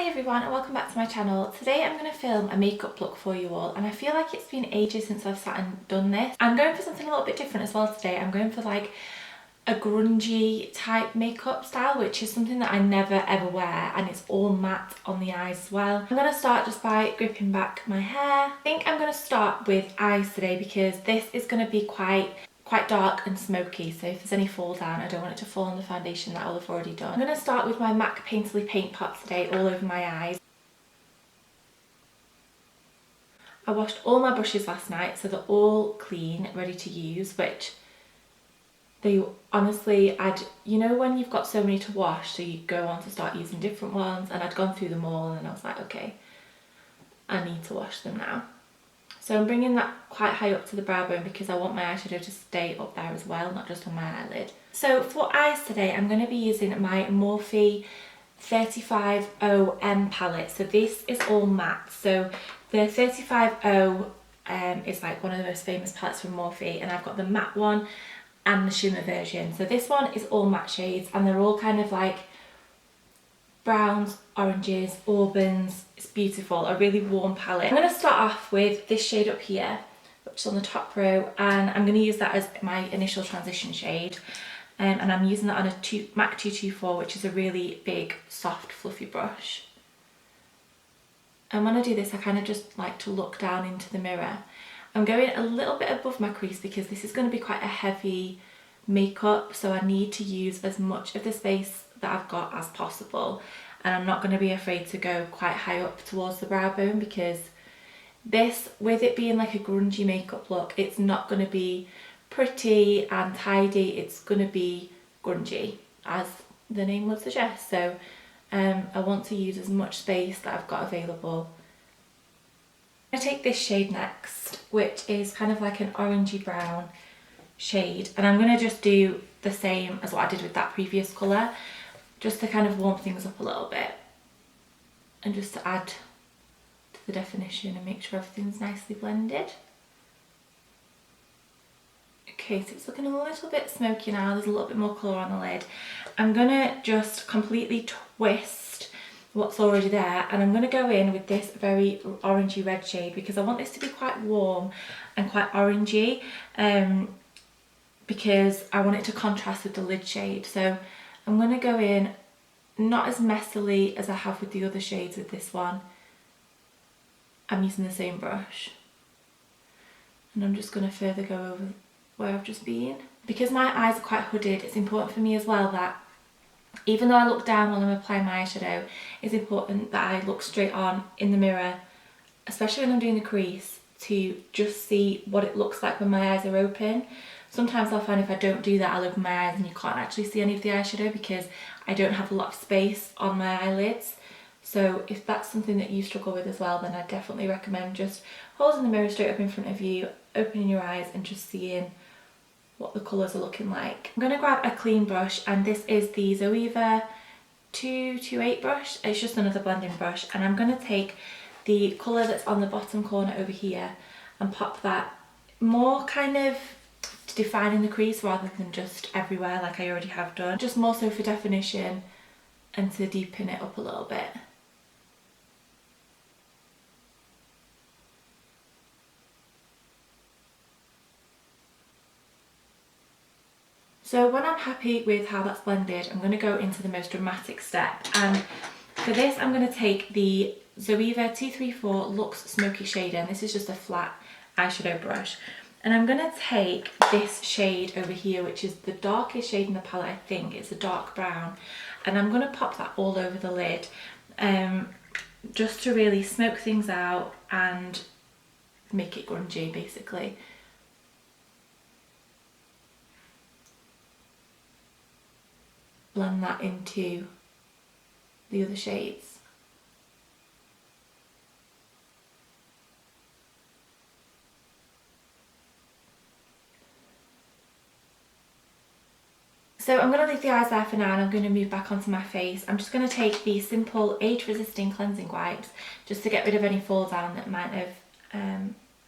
Hi everyone and welcome back to my channel. Today I'm going to film a makeup look for you all, and I feel like it's been ages since I've sat and done this. I'm going for something a little bit different as well today. I'm going for like a grungy type makeup style, which is something that I never ever wear, and it's all matte on the eyes as well. I'm going to start just by gripping back my hair. I think I'm going to start with eyes today because this is going to be quite dark and smoky, so if there's any fall down I don't want it to fall on the foundation that I'll have already done. I'm going to start with my MAC Painterly paint pot today all over my eyes. I washed all my brushes last night so they're all clean, ready to use, which they honestly, you know when you've got so many to wash, so you go on to start using different ones, and I'd gone through them all and I was like, okay, I need to wash them now. So I'm bringing that quite high up to the brow bone because I want my eyeshadow to stay up there as well, not just on my eyelid. So for eyes today, I'm going to be using my Morphe 350M palette. So this is all matte. So the 350 is like one of the most famous palettes from Morphe, and I've got the matte one and the shimmer version. So this one is all matte shades, and they're all kind of like browns, oranges, auburns. It's beautiful, a really warm palette. I'm going to start off with this shade up here, which is on the top row, and I'm going to use that as my initial transition shade, and I'm using that on a MAC 224, which is a really big, soft, fluffy brush. And when I do this, I kind of just like to look down into the mirror. I'm going a little bit above my crease because this is going to be quite a heavy makeup, so I need to use as much of the space that I've got as possible, and I'm not going to be afraid to go quite high up towards the brow bone because this, with it being like a grungy makeup look, it's not going to be pretty and tidy, it's going to be grungy as the name would suggest. So I want to use as much space that I've got available. I'm going to take this shade next, which is kind of like an orangey brown shade, and I'm going to just do the same as what I did with that previous colour, just to kind of warm things up a little bit and just to add to the definition and make sure everything's nicely blended. Okay, so it's looking a little bit smoky now, there's a little bit more colour on the lid. I'm going to just completely twist what's already there, and I'm going to go in with this very orangey red shade because I want this to be quite warm and quite orangey, because I want it to contrast with the lid shade. So I'm going to go in not as messily as I have with the other shades with this one. I'm using the same brush, and I'm just going to further go over where I've just been. Because my eyes are quite hooded, it's important for me as well that even though I look down while I'm applying my eyeshadow, it's important that I look straight on in the mirror, especially when I'm doing the crease, to just see what it looks like when my eyes are open. Sometimes I'll find if I don't do that, I'll open my eyes and you can't actually see any of the eyeshadow because I don't have a lot of space on my eyelids. So if that's something that you struggle with as well, then I definitely recommend just holding the mirror straight up in front of you, opening your eyes and just seeing what the colours are looking like. I'm going to grab a clean brush, and this is the Zoeva 228 brush. It's just another blending brush, and I'm going to take the colour that's on the bottom corner over here and pop that more kind of defining the crease rather than just everywhere like I already have done, just more so for definition and to deepen it up a little bit. So when I'm happy with how that's blended, I'm going to go into the most dramatic step, and for this I'm going to take the Zoeva 234 Luxe Smoky Shader, and this is just a flat eyeshadow brush. And I'm going to take this shade over here, which is the darkest shade in the palette, I think. It's a dark brown. And I'm going to pop that all over the lid, just to really smoke things out and make it grungy, basically. Blend that into the other shades. So I'm going to leave the eyes there for now, and I'm going to move back onto my face. I'm just going to take the simple age-resisting cleansing wipes just to get rid of any fall down that might have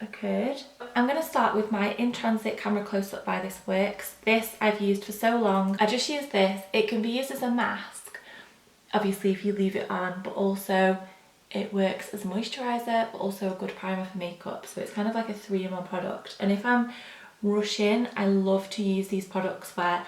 occurred. I'm going to start with my In Transit Camera Close-Up by This Works. This I've used for so long. I just use this. It can be used as a mask, obviously if you leave it on, but also it works as a moisturiser but also a good primer for makeup. So it's kind of like a 3-in-1 product. And if I'm rushing, I love to use these products where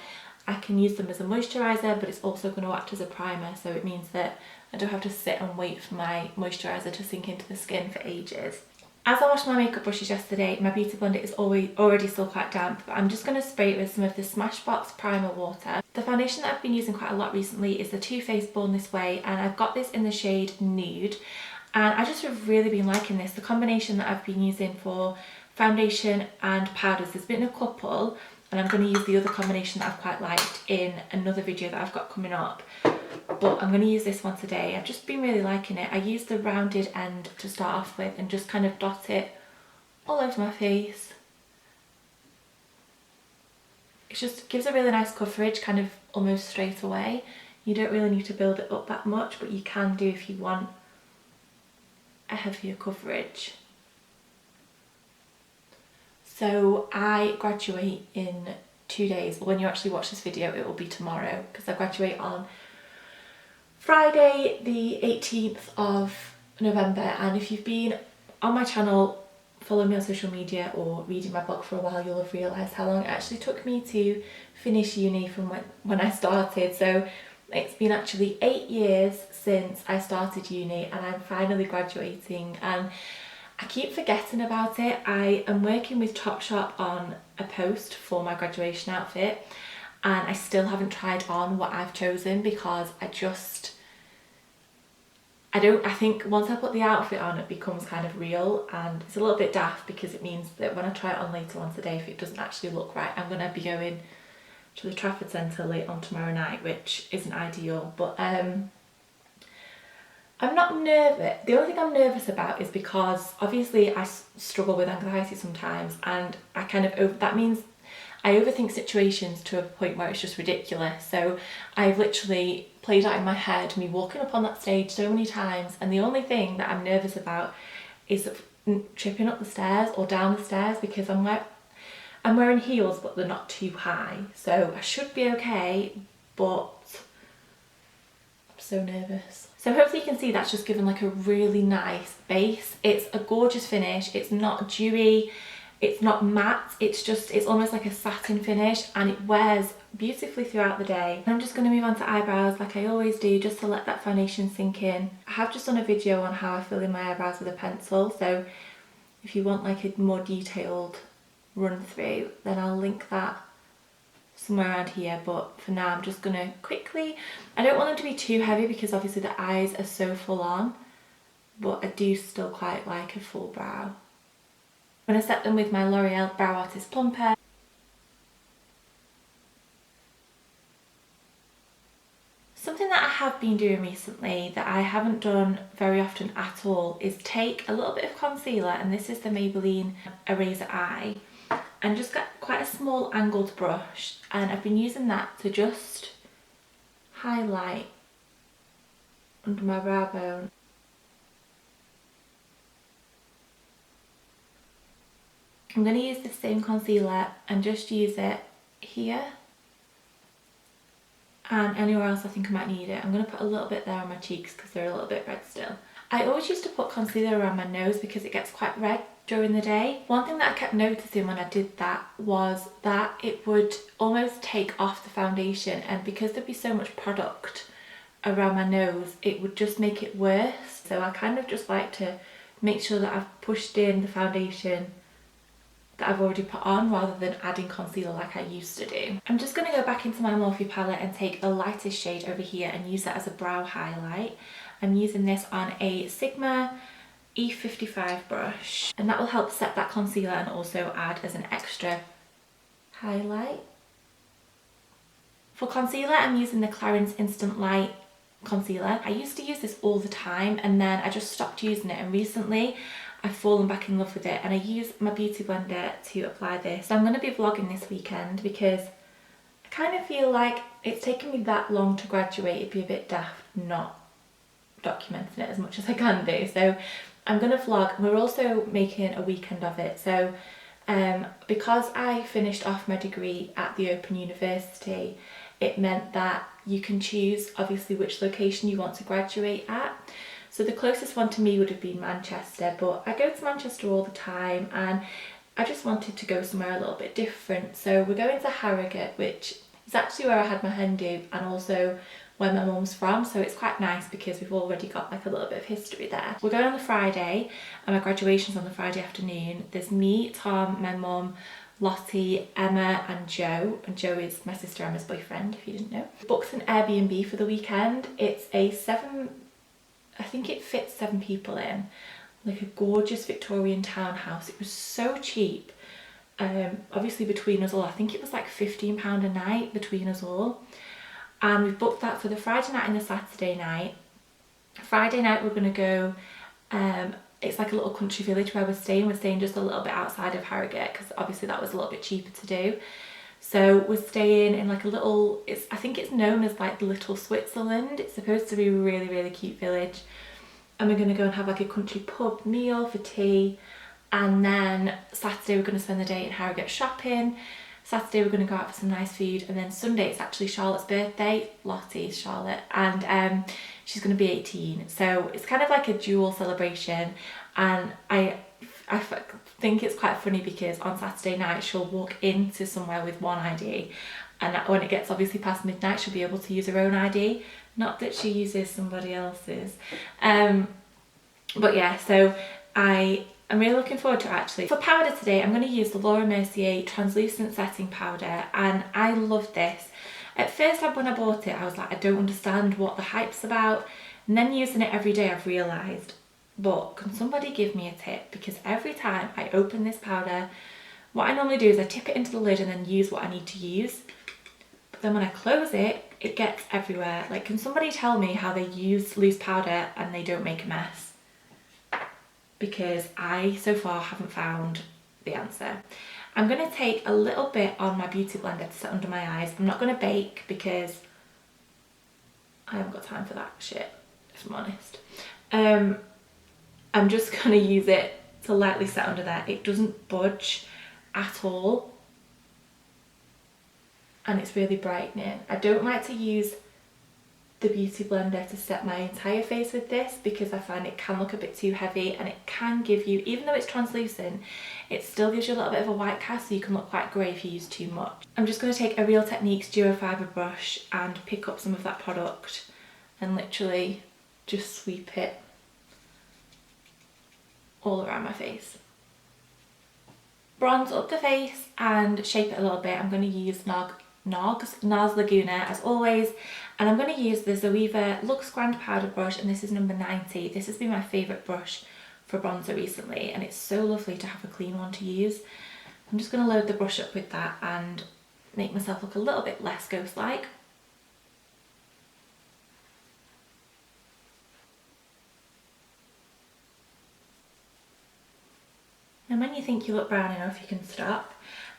I can use them as a moisturiser, but it's also going to act as a primer, so it means that I don't have to sit and wait for my moisturiser to sink into the skin for ages. As I washed my makeup brushes yesterday, my beauty blender is already still quite damp, but I'm just going to spray it with some of the Smashbox Primer Water. The foundation that I've been using quite a lot recently is the Too Faced Born This Way, and I've got this in the shade Nude, and I just have really been liking this. The combination that I've been using for foundation and powders, there's been a couple, and I'm going to use the other combination that I've quite liked in another video that I've got coming up. But I'm going to use this one today. I've just been really liking it. I use the rounded end to start off with and just kind of dot it all over my face. It just gives a really nice coverage, kind of almost straight away. You don't really need to build it up that much, but you can do if you want a heavier coverage. So I graduate in 2 days. When you actually watch this video, it will be tomorrow, because I graduate on Friday the 18th of November. And if you've been on my channel, following me on social media or reading my blog for a while, you'll have realised how long it actually took me to finish uni from when I started. So it's been actually 8 years since I started uni, and I'm finally graduating, and I keep forgetting about it. I am working with Topshop on a post for my graduation outfit, and I still haven't tried on what I've chosen because I think once I put the outfit on, it becomes kind of real, and it's a little bit daft because it means that when I try it on later on today, if it doesn't actually look right, I'm going to be going to the Trafford Centre late on tomorrow night, which isn't ideal. But I'm not nervous. The only thing I'm nervous about is because obviously I struggle with anxiety sometimes, and that means I overthink situations to a point where it's just ridiculous. So I've literally played out in my head me walking up on that stage so many times, and the only thing that I'm nervous about is tripping up the stairs or down the stairs, because I'm wearing heels but they're not too high, so I should be okay, but I'm so nervous. So hopefully you can see that's just given like a really nice base. It's a gorgeous finish. It's not dewy, it's not matte, it's almost like a satin finish, and it wears beautifully throughout the day. I'm just going to move on to eyebrows like I always do, just to let that foundation sink in. I have just done a video on how I fill in my eyebrows with a pencil, so if you want like a more detailed run through, then I'll link that somewhere around here. But for now I'm just going to quickly, I don't want them to be too heavy because obviously the eyes are so full on, but I do still quite like a full brow. I'm going to set them with my L'Oreal Brow Artist Plumper. Something that I have been doing recently that I haven't done very often at all is take a little bit of concealer, and this is the Maybelline Eraser Eye, and just get quite a small angled brush, and I've been using that to just highlight under my brow bone. I'm going to use the same concealer and just use it here and anywhere else I think I might need it. I'm going to put a little bit there on my cheeks because they're a little bit red still. I always used to put concealer around my nose because it gets quite red during the day. One thing that I kept noticing when I did that was that it would almost take off the foundation, and because there'd be so much product around my nose, it would just make it worse. So I kind of just like to make sure that I've pushed in the foundation that I've already put on rather than adding concealer like I used to do. I'm just going to go back into my Morphe palette and take the lightest shade over here and use that as a brow highlight. I'm using this on a Sigma E55 brush, and that will help set that concealer and also add as an extra highlight. For concealer, I'm using the Clarins Instant Light concealer. I used to use this all the time, and then I just stopped using it, and recently I've fallen back in love with it, and I use my beauty blender to apply this. So I'm going to be vlogging this weekend because I kind of feel like it's taken me that long to graduate. It'd be a bit daft not documenting it as much as I can do. So I'm going to vlog. We're also making a weekend of it. So because I finished off my degree at the Open University, it meant that you can choose obviously which location you want to graduate at. So the closest one to me would have been Manchester, but I go to Manchester all the time and I just wanted to go somewhere a little bit different. So we're going to Harrogate, which is actually where I had my hen do and also where my mum's from, so it's quite nice because we've already got like a little bit of history there. We're going on the Friday and my graduation's on the Friday afternoon. There's me, Tom, my mum, Lottie, Emma and Joe is my sister Emma's boyfriend, if you didn't know. Booked an Airbnb for the weekend. It's I think it fits 7 people in, like a gorgeous Victorian townhouse. It was so cheap. Obviously between us all, I think it was like £15 a night between us all. And we've booked that for the Friday night and the Saturday night. Friday night we're going to go, it's like a little country village where we're staying. We're staying just a little bit outside of Harrogate because obviously that was a little bit cheaper to do. So we're staying in like a little, I think it's known as like Little Switzerland. It's supposed to be a really, really cute village. And we're going to go and have like a country pub meal for tea. And then Saturday we're going to spend the day in Harrogate shopping. Saturday we're going to go out for some nice food, and then Sunday it's actually Charlotte's birthday. Lottie's Charlotte, and she's going to be 18, so it's kind of like a dual celebration. And I think it's quite funny because on Saturday night she'll walk into somewhere with one ID, and when it gets obviously past midnight she'll be able to use her own ID, not that she uses somebody else's. But yeah, so I'm really looking forward to it actually. For powder today, I'm going to use the Laura Mercier Translucent Setting Powder, and I love this. At first when I bought it, I was like, I don't understand what the hype's about. And then using it every day, I've realised, but can somebody give me a tip? Because every time I open this powder, what I normally do is I tip it into the lid and then use what I need to use. But then when I close it, it gets everywhere. Like, can somebody tell me how they use loose powder and they don't make a mess? Because I so far haven't found the answer. I'm going to take a little bit on my beauty blender to set under my eyes. I'm not going to bake because I haven't got time for that shit, if I'm honest. I'm just going to use it to lightly set under there. It doesn't budge at all and it's really brightening. I don't like to use the beauty blender to set my entire face with this because I find it can look a bit too heavy, and it can give you, even though it's translucent, it still gives you a little bit of a white cast, so you can look quite grey if you use too much. I'm just going to take a Real Techniques duo fibre brush and pick up some of that product and literally just sweep it all around my face. Bronze up the face and shape it a little bit. I'm going to use NARS Laguna as always, and I'm going to use the Zoeva Luxe Grand Powder brush, and this is number 90. This has been my favourite brush for bronzer recently, and it's so lovely to have a clean one to use. I'm just going to load the brush up with that and make myself look a little bit less ghost-like. And when you think you look brown enough, you can stop.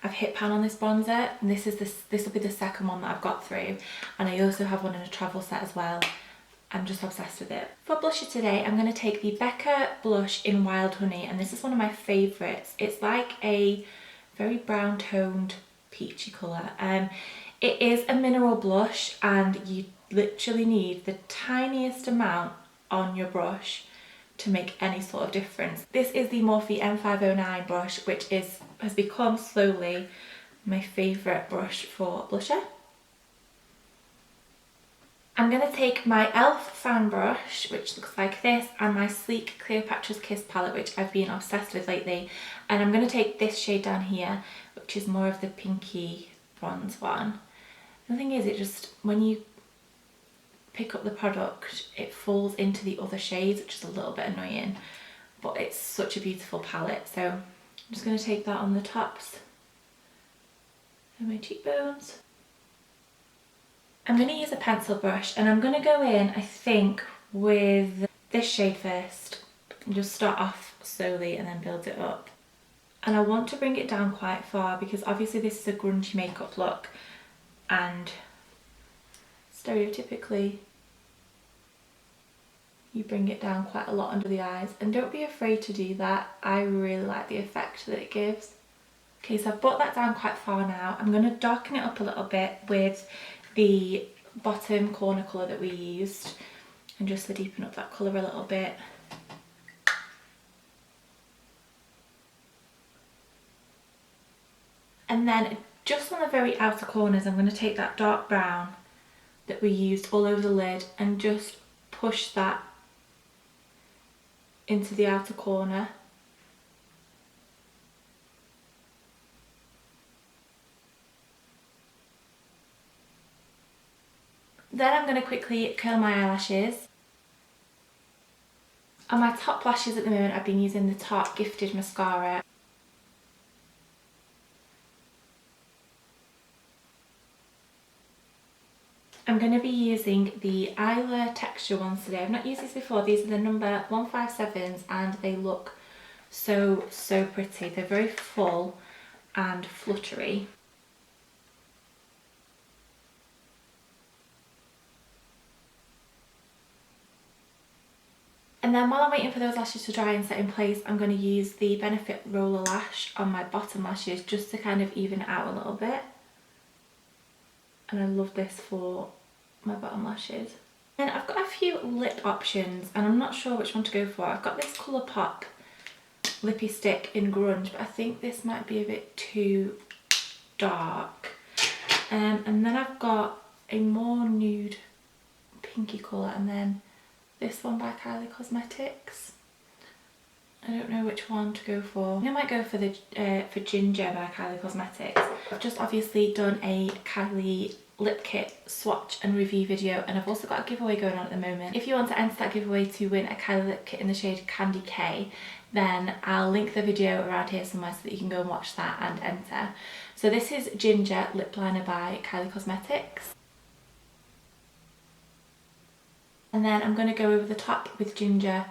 I've hit pan on this bronzer, and this will be the second one that I've got through, and I also have one in a travel set as well. I'm just obsessed with it. For blusher today, I'm going to take the Becca blush in Wild Honey, and this is one of my favourites. It's like a very brown toned peachy colour. It is a mineral blush, and you literally need the tiniest amount on your brush to make any sort of difference. This is the Morphe M509 brush, which has become slowly my favourite brush for blusher. I'm going to take my e.l.f. fan brush, which looks like this, and my sleek Cleopatra's Kiss palette, which I've been obsessed with lately, and I'm going to take this shade down here, which is more of the pinky bronze one. The thing is, it just, when you pick up the product, it falls into the other shades, which is a little bit annoying, but it's such a beautiful palette. So I'm just going to take that on the tops of my cheekbones. I'm going to use a pencil brush, and I'm going to go in, I think, with this shade first and just start off slowly and then build it up. And I want to bring it down quite far because obviously this is a grungy makeup look, and stereotypically you bring it down quite a lot under the eyes, and don't be afraid to do that. I really like the effect that it gives. Okay, so I've brought that down quite far now. I'm going to darken it up a little bit with the bottom corner colour that we used and just to deepen up that colour a little bit. And then just on the very outer corners, I'm going to take that dark brown that we used all over the lid and just push that into the outer corner. Then I'm going to quickly curl my eyelashes. On my top lashes at the moment, I've been using the Tarte Gifted mascara. I'm going to be using the Isla texture ones today. I've not used these before. These are the number 157s and they look so pretty. They're very full and fluttery. And then while I'm waiting for those lashes to dry and set in place, I'm going to use the Benefit Roller Lash on my bottom lashes just to kind of even it out a little bit. And I love this for my bottom lashes. And I've got a few lip options and I'm not sure which one to go for. I've got this Colourpop lippy stick in Grunge, but I think this might be a bit too dark. And then I've got a more nude pinky colour, and then this one by Kylie Cosmetics. I don't know which one to go for. I think I might go for the for Ginger by Kylie Cosmetics. I've just obviously done a Kylie lip kit swatch and review video, and I've also got a giveaway going on at the moment. If you want to enter that giveaway to win a Kylie lip kit in the shade Candy K, then I'll link the video around here somewhere so that you can go and watch that and enter. So this is Ginger Lip Liner by Kylie Cosmetics. And then I'm going to go over the top with Ginger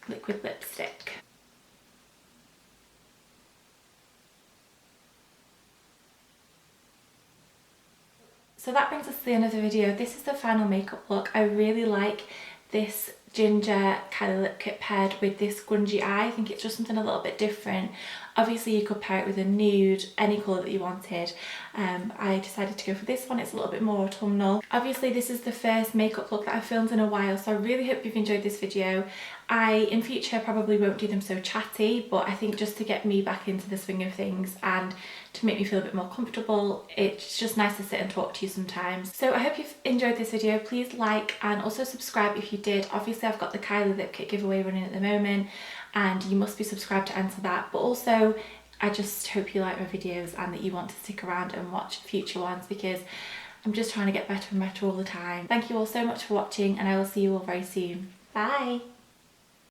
liquid lipstick. So that brings us to the end of the video. This is the final makeup look. I really like this Ginger Kylie lip kit paired with this grungy eye. I think it's just something a little bit different. Obviously you could pair it with a nude, any colour that you wanted. I decided to go for this one. It's a little bit more autumnal. Obviously this is the first makeup look that I've filmed in a while, so I really hope you've enjoyed this video. I in future probably won't do them so chatty, but I think just to get me back into the swing of things and to make me feel a bit more comfortable, it's just nice to sit and talk to you sometimes. So I hope you've enjoyed this video. Please like and also subscribe if you did. Obviously I've got the Kylie lip kit giveaway running at the moment and you must be subscribed to enter that, but also I just hope you like my videos and that you want to stick around and watch future ones, because I'm just trying to get better and better all the time. Thank you all so much for watching and I will see you all very soon. Bye!